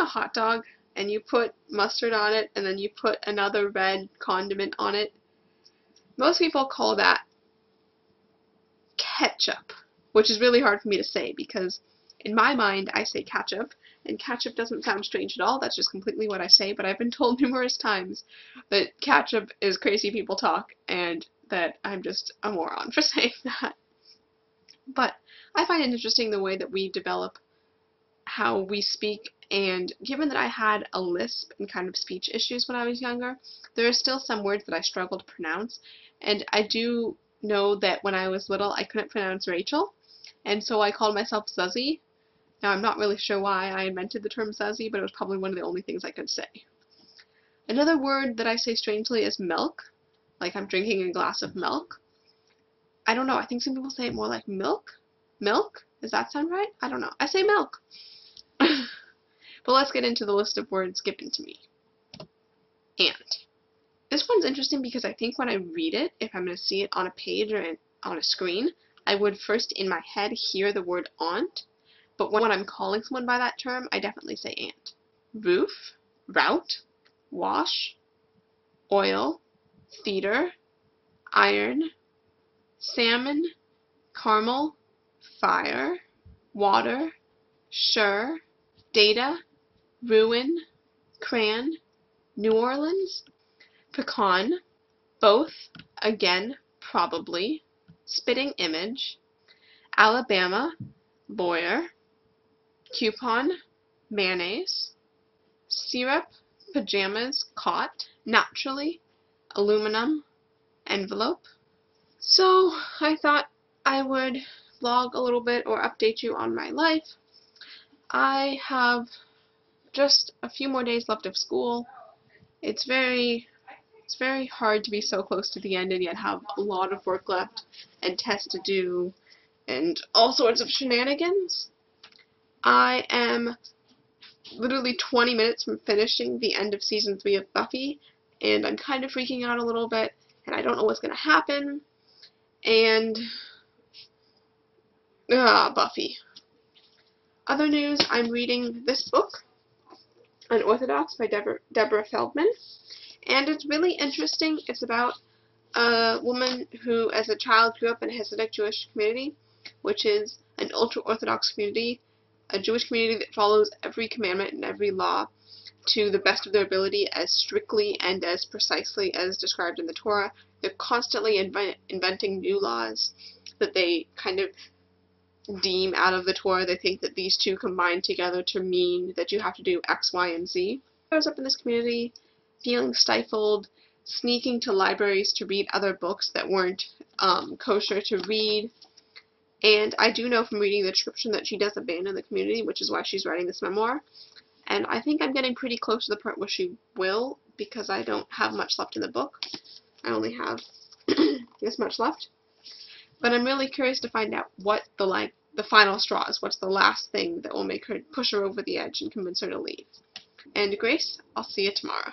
hot dog and you put mustard on it and then you put another red condiment on it, most people call that ketchup, which is really hard for me to say because in my mind I say ketchup, and ketchup doesn't sound strange at all. That's just completely what I say, but I've been told numerous times that ketchup is crazy people talk and that I'm just a moron for saying that. But I find it interesting the way that we develop how we speak, and given that I had a lisp and kind of speech issues when I was younger, there are still some words that I struggle to pronounce, and I do know that when I was little I couldn't pronounce Rachel, and so I called myself Zuzzy. Now I'm not really sure why I invented the term Zuzzy, but it was probably one of the only things I could say. Another word that I say strangely is milk, like I'm drinking a glass of milk. I don't know, I think some people say it more like milk. Milk? Does that sound right? I don't know. I say milk. But let's get into the list of words given to me. Ant. This one's interesting because I think when I read it, if I'm going to see it on a page or on a screen, I would first in my head hear the word aunt, but when I'm calling someone by that term, I definitely say ant. Roof, route, wash, oil, theater, iron, salmon, caramel, fire, water, sure, data, ruin, crayon, New Orleans, pecan, both, again, probably, spitting image, Alabama, lawyer, coupon, mayonnaise, syrup, pajamas, cot, naturally, aluminum, envelope. So I thought I would vlog a little bit or update you on my life. I have just a few more days left of school. It's very hard to be so close to the end and yet have a lot of work left and tests to do and all sorts of shenanigans. I am literally 20 minutes from finishing the end of season 3 of Buffy, and I'm kind of freaking out a little bit, and I don't know what's going to happen, and Buffy. Other news, I'm reading this book, Unorthodox by Deborah Feldman, and it's really interesting. It's about a woman who, as a child, grew up in a Hasidic Jewish community, which is an ultra-Orthodox community, a Jewish community that follows every commandment and every law to the best of their ability, as strictly and as precisely as described in the Torah. They're constantly inventing new laws that they kind of deem out of the Torah. They think that these two combine together to mean that you have to do X, Y, and Z. I was up in this community feeling stifled, sneaking to libraries to read other books that weren't kosher to read. And I do know from reading the description that she does abandon the community, which is why she's writing this memoir. And I think I'm getting pretty close to the part where she will, because I don't have much left in the book. I only have this much left. But I'm really curious to find out what the final straw is. What's the last thing that will make her push her over the edge and convince her to leave. And Grace, I'll see you tomorrow.